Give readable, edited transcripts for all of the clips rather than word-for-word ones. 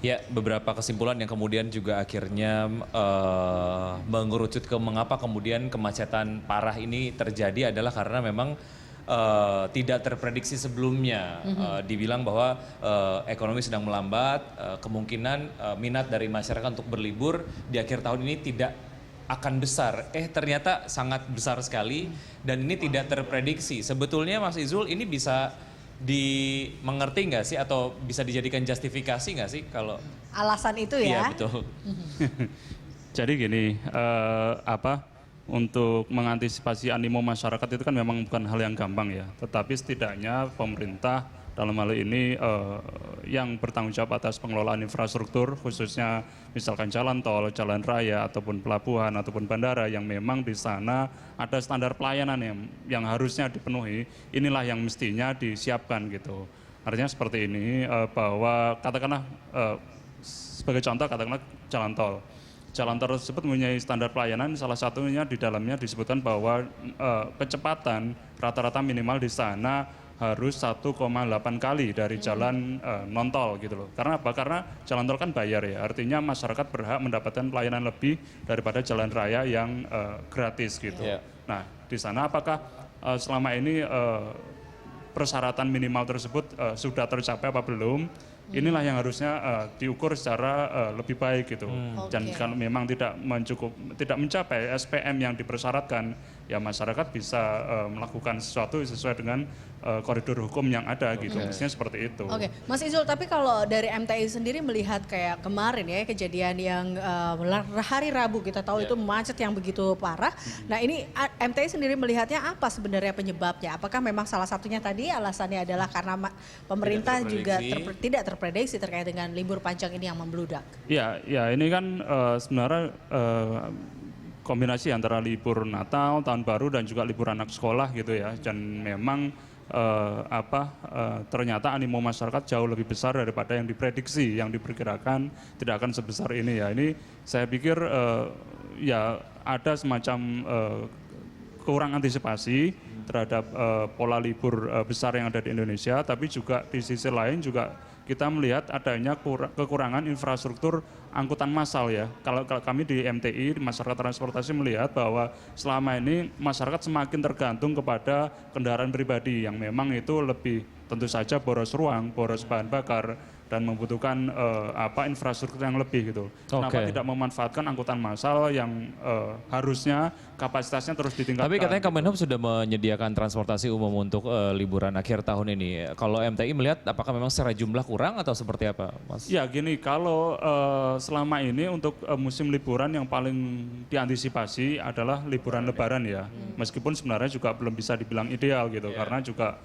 Ya, beberapa kesimpulan yang kemudian juga akhirnya mengerucut ke mengapa kemudian kemacetan parah ini terjadi adalah karena memang tidak terprediksi sebelumnya. Dibilang bahwa ekonomi sedang melambat, kemungkinan minat dari masyarakat untuk berlibur di akhir tahun ini tidak akan besar. Ternyata sangat besar sekali dan ini tidak terprediksi. Sebetulnya Mas Izul ini bisa dimengerti nggak sih atau bisa dijadikan justifikasi nggak sih kalau Alasan itu iya ya? betul. Jadi gini, untuk mengantisipasi animo masyarakat itu kan memang bukan hal yang gampang ya. Tetapi setidaknya pemerintah dalam hal ini yang bertanggung jawab atas pengelolaan infrastruktur, khususnya misalkan jalan tol, jalan raya, ataupun pelabuhan, ataupun bandara yang memang di sana ada standar pelayanan yang harusnya dipenuhi, inilah yang mestinya disiapkan gitu. Artinya seperti ini, bahwa katakanlah sebagai contoh katakanlah jalan tol. Jalan tol tersebut mempunyai standar pelayanan, salah satunya di dalamnya disebutkan bahwa kecepatan rata-rata minimal di sana harus 1,8 kali dari jalan non-tol gitu loh. Karena apa? Karena jalan tol kan bayar ya, artinya masyarakat berhak mendapatkan pelayanan lebih daripada jalan raya yang gratis gitu. Yeah. Nah, di sana apakah selama ini persyaratan minimal tersebut sudah tercapai apa belum? Inilah yang harusnya diukur secara lebih baik gitu. Dan kalau memang tidak mencapai SPM yang dipersyaratkan, ya masyarakat bisa melakukan sesuatu sesuai dengan koridor hukum yang ada gitu. Mestinya seperti itu. Oke, Mas Izul, tapi kalau dari MTI sendiri melihat kayak kemarin ya kejadian yang hari Rabu kita tahu itu macet yang begitu parah. Nah ini MTI sendiri melihatnya apa sebenarnya penyebabnya? Apakah memang salah satunya tadi alasannya adalah karena pemerintah juga tidak terprediksi terkait dengan libur panjang ini yang membludak? Ya ini kan sebenarnya kombinasi antara libur Natal, Tahun Baru dan juga libur anak sekolah gitu ya. Dan memang ternyata animo masyarakat jauh lebih besar daripada yang diprediksi, yang diperkirakan tidak akan sebesar ini ya. Ini saya pikir ya ada semacam kurang antisipasi terhadap pola libur besar yang ada di Indonesia, tapi juga di sisi lain juga kita melihat adanya kekurangan infrastruktur angkutan massal ya. Kalau kami di MTI, masyarakat transportasi melihat bahwa selama ini masyarakat semakin tergantung kepada kendaraan pribadi yang memang itu lebih tentu saja boros ruang, boros bahan bakar, dan membutuhkan infrastruktur yang lebih gitu. Kenapa tidak memanfaatkan angkutan massal yang harusnya kapasitasnya terus ditingkatkan? Tapi katanya Kemenhub sudah menyediakan transportasi umum untuk liburan akhir tahun ini. Kalau MTI melihat apakah memang secara jumlah kurang atau seperti apa, Mas? Ya gini, kalau selama ini untuk musim liburan yang paling diantisipasi adalah liburan Lebaran ya. Meskipun sebenarnya juga belum bisa dibilang ideal gitu, karena juga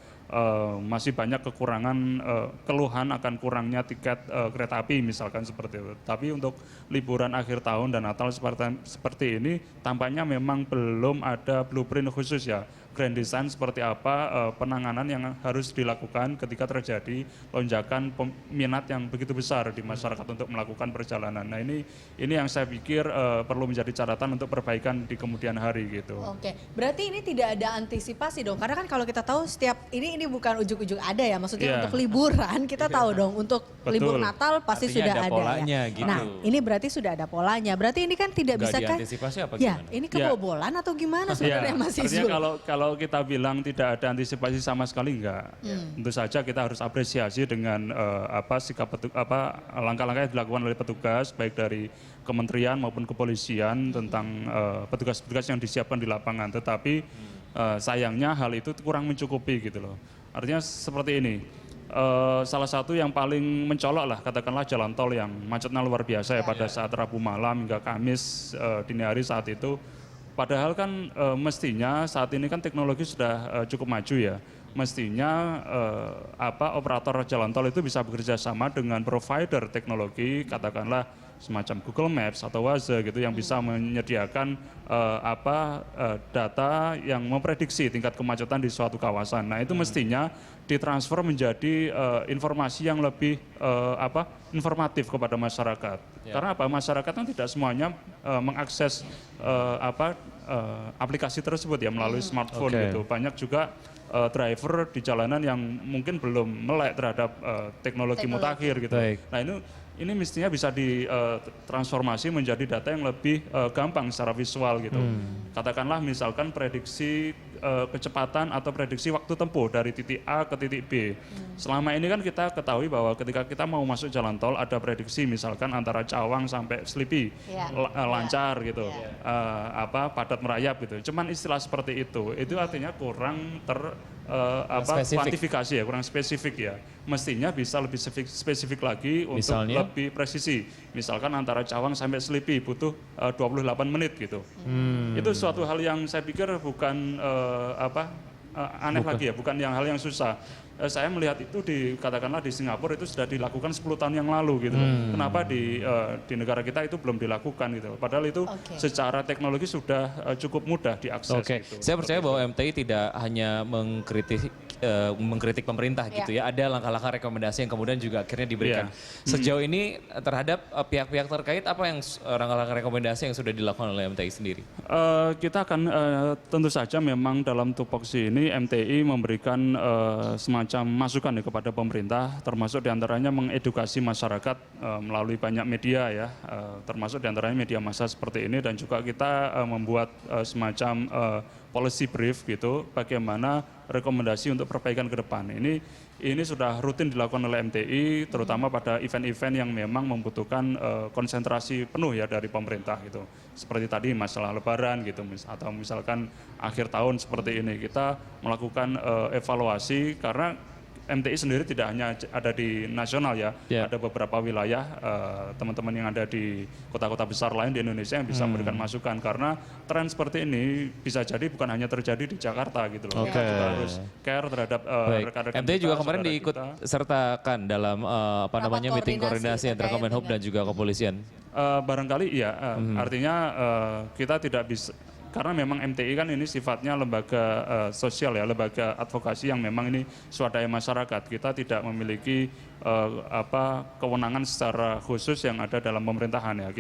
masih banyak kekurangan, keluhan akan kurangnya tiket kereta api misalkan seperti itu. Tapi untuk liburan akhir tahun dan Natal seperti ini tampaknya memang belum ada blueprint khusus ya, grand design seperti apa penanganan yang harus dilakukan ketika terjadi lonjakan minat yang begitu besar di masyarakat untuk melakukan perjalanan. Nah ini yang saya pikir perlu menjadi catatan untuk perbaikan di kemudian hari gitu. Oke, berarti ini tidak ada antisipasi dong, karena kan kalau kita tahu setiap ini bukan ujuk-ujuk ada ya, maksudnya untuk liburan kita tahu dong, untuk libur Natal pasti artinya sudah ada ada polanya, ya. gitu. Nah ini berarti sudah ada polanya, berarti ini kan tidak bisa kan? Diantisipasi apa Ya, gimana? ini kebobolan atau gimana sebenarnya Mas Izul? Artinya kalau kita bilang tidak ada antisipasi sama sekali enggak. Tentu saja kita harus apresiasi dengan langkah-langkah yang dilakukan oleh petugas baik dari kementerian maupun kepolisian tentang petugas-petugas yang disiapkan di lapangan. Tetapi sayangnya hal itu kurang mencukupi gitu loh. Artinya seperti ini. Salah satu yang paling mencolok lah katakanlah jalan tol yang macetnya luar biasa ya pada saat Rabu malam hingga Kamis dini hari saat itu. Padahal kan mestinya saat ini kan teknologi sudah cukup maju ya. Mestinya operator jalan tol itu bisa bekerja sama dengan provider teknologi, katakanlah semacam Google Maps atau Waze gitu, yang bisa menyediakan data yang memprediksi tingkat kemacetan di suatu kawasan. Nah itu mestinya ditransfer menjadi informasi yang lebih informatif kepada masyarakat. Karena apa? Masyarakat kan tidak semuanya mengakses aplikasi tersebut ya melalui smartphone gitu. Banyak juga driver di jalanan yang mungkin belum melek terhadap teknologi mutakhir gitu. Nah ini mestinya bisa ditransformasi menjadi data yang lebih gampang secara visual gitu. Katakanlah misalkan prediksi kecepatan atau prediksi waktu tempuh dari titik A ke titik B. Selama ini kan kita ketahui bahwa ketika kita mau masuk jalan tol ada prediksi misalkan antara Cawang sampai Selipi lancar gitu, padat merayap gitu. Cuman istilah seperti itu artinya kurang kuantifikasi ya, kurang spesifik ya. Mestinya bisa lebih spesifik lagi untuk lebih presisi. Misalkan antara Cawang sampai Selipi butuh 28 menit gitu. Itu suatu hal yang saya pikir bukan aneh lagi ya, bukan hal yang susah. Saya melihat itu katakanlah di Singapura itu sudah dilakukan 10 tahun yang lalu gitu. Kenapa di negara kita itu belum dilakukan gitu. Padahal itu secara teknologi sudah cukup mudah diakses. Gitu. Saya percaya bahwa MTI tidak hanya mengkritik pemerintah gitu ya. Ada langkah-langkah rekomendasi yang kemudian juga akhirnya diberikan. Sejauh ini terhadap pihak-pihak terkait apa yang langkah-langkah rekomendasi yang sudah dilakukan oleh MTI sendiri? Kita akan tentu saja memang dalam tupoksi ini MTI memberikan semacam masukan ya kepada pemerintah, termasuk diantaranya mengedukasi masyarakat melalui banyak media ya, termasuk diantaranya media massa seperti ini, dan juga kita membuat semacam policy brief gitu, bagaimana rekomendasi untuk perbaikan ke depan. Ini sudah rutin dilakukan oleh MTI, terutama pada event-event yang memang membutuhkan konsentrasi penuh ya dari pemerintah gitu. Seperti tadi masalah Lebaran gitu, atau misalkan akhir tahun seperti ini, kita melakukan evaluasi karena MTI sendiri tidak hanya ada di nasional ya, ada beberapa wilayah teman-teman yang ada di kota-kota besar lain di Indonesia yang bisa memberikan masukan, karena tren seperti ini bisa jadi bukan hanya terjadi di Jakarta gitu loh. Kita juga harus care terhadap rekan-rekan MTI kita, juga kemarin diikut sertakan dalam meeting koordinasi antara Kemenhub dan juga kepolisian. Barangkali iya, artinya kita tidak bisa. Karena memang MTI kan ini sifatnya lembaga sosial ya, lembaga advokasi yang memang ini swadaya masyarakat. Kita tidak memiliki kewenangan secara khusus yang ada dalam pemerintahan ya.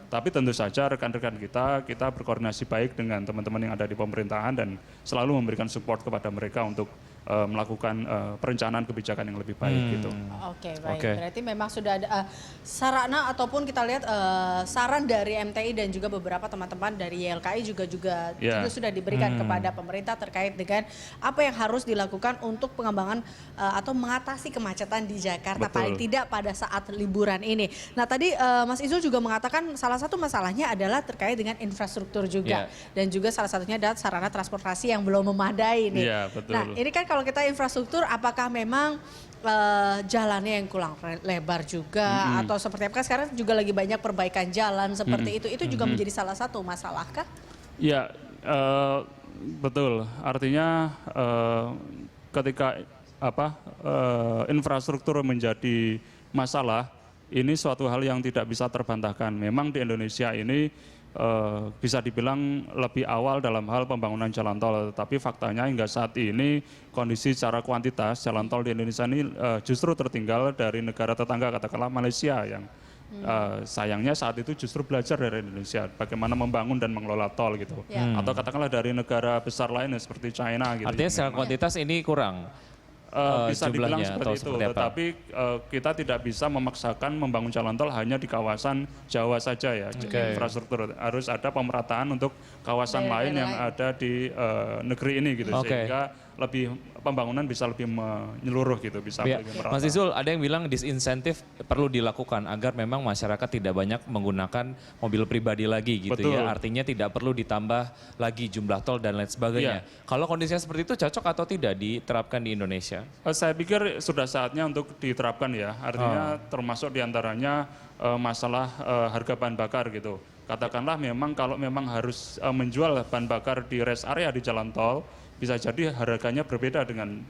Tapi tentu saja rekan-rekan kita berkoordinasi baik dengan teman-teman yang ada di pemerintahan dan selalu memberikan support kepada mereka untuk melakukan perencanaan kebijakan yang lebih baik gitu. Oke, baik. Berarti memang sudah ada sarana ataupun kita lihat saran dari MTI dan juga beberapa teman-teman dari YLKI juga sudah diberikan kepada pemerintah terkait dengan apa yang harus dilakukan untuk pengembangan atau mengatasi kemacetan di Jakarta. Paling tidak pada saat liburan ini. Nah tadi Mas Izul juga mengatakan salah satu masalahnya adalah terkait dengan infrastruktur juga. Dan juga salah satunya adalah sarana transportasi yang belum memadai nih. Nah ini kan kalau kita infrastruktur, apakah memang jalannya yang kurang lebar juga atau seperti apa? Sekarang juga lagi banyak perbaikan jalan seperti itu juga menjadi salah satu masalah kah? Ya, betul. Artinya ketika infrastruktur menjadi masalah, ini suatu hal yang tidak bisa terbantahkan. Memang di Indonesia ini bisa dibilang lebih awal dalam hal pembangunan jalan tol, tetapi faktanya hingga saat ini kondisi secara kuantitas jalan tol di Indonesia ini justru tertinggal dari negara tetangga, katakanlah Malaysia yang sayangnya saat itu justru belajar dari Indonesia bagaimana membangun dan mengelola tol gitu. Atau katakanlah dari negara besar lainnya seperti China gitu. Artinya secara kuantitas ini kurang? Bisa dibilang seperti itu, tetapi kita tidak bisa memaksakan membangun jalan tol hanya di kawasan Jawa saja ya. Infrastruktur harus ada pemerataan untuk kawasan lain yang ada di negeri ini gitu, sehingga pembangunan bisa lebih menyeluruh gitu, bisa lebih merata. Mas Izul, ada yang bilang disinsentif perlu dilakukan agar memang masyarakat tidak banyak menggunakan mobil pribadi lagi gitu ya. Artinya tidak perlu ditambah lagi jumlah tol dan lain sebagainya. Kalau kondisinya seperti itu cocok atau tidak diterapkan di Indonesia? Saya pikir sudah saatnya untuk diterapkan ya. Artinya termasuk diantaranya masalah harga bahan bakar gitu. Katakanlah memang kalau memang harus menjual bahan bakar di rest area di jalan tol, bisa jadi harganya berbeda dengan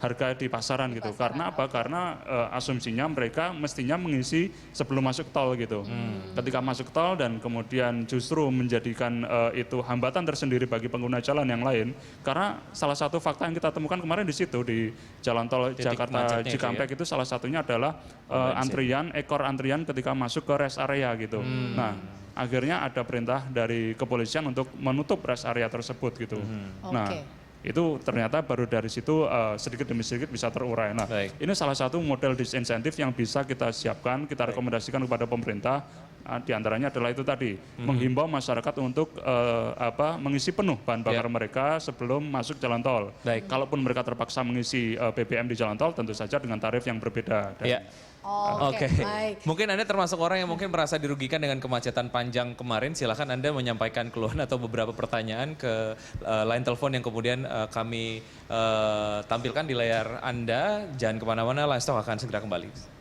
harga di pasaran gitu. Karena apa? Karena asumsinya mereka mestinya mengisi sebelum masuk tol gitu. Ketika masuk tol dan kemudian justru menjadikan itu hambatan tersendiri bagi pengguna jalan yang lain. Karena salah satu fakta yang kita temukan kemarin di situ di jalan tol Jakarta Cikampek itu salah satunya adalah ekor antrian ketika masuk ke rest area gitu. Nah, akhirnya ada perintah dari kepolisian untuk menutup rest area tersebut gitu. Nah, itu ternyata baru dari situ sedikit demi sedikit bisa terurai. Nah, ini salah satu model disinsentif yang bisa kita siapkan, kita rekomendasikan kepada pemerintah. Di antaranya adalah itu tadi, menghimbau masyarakat untuk mengisi penuh bahan bakar mereka sebelum masuk jalan tol. Kalaupun mereka terpaksa mengisi BBM di jalan tol, tentu saja dengan tarif yang berbeda. Oke, baik. Mungkin Anda termasuk orang yang mungkin merasa dirugikan dengan kemacetan panjang kemarin. Silakan Anda menyampaikan keluhan atau beberapa pertanyaan ke line telepon yang kemudian kami tampilkan di layar Anda. Jangan kemana-mana, Livestock akan segera kembali.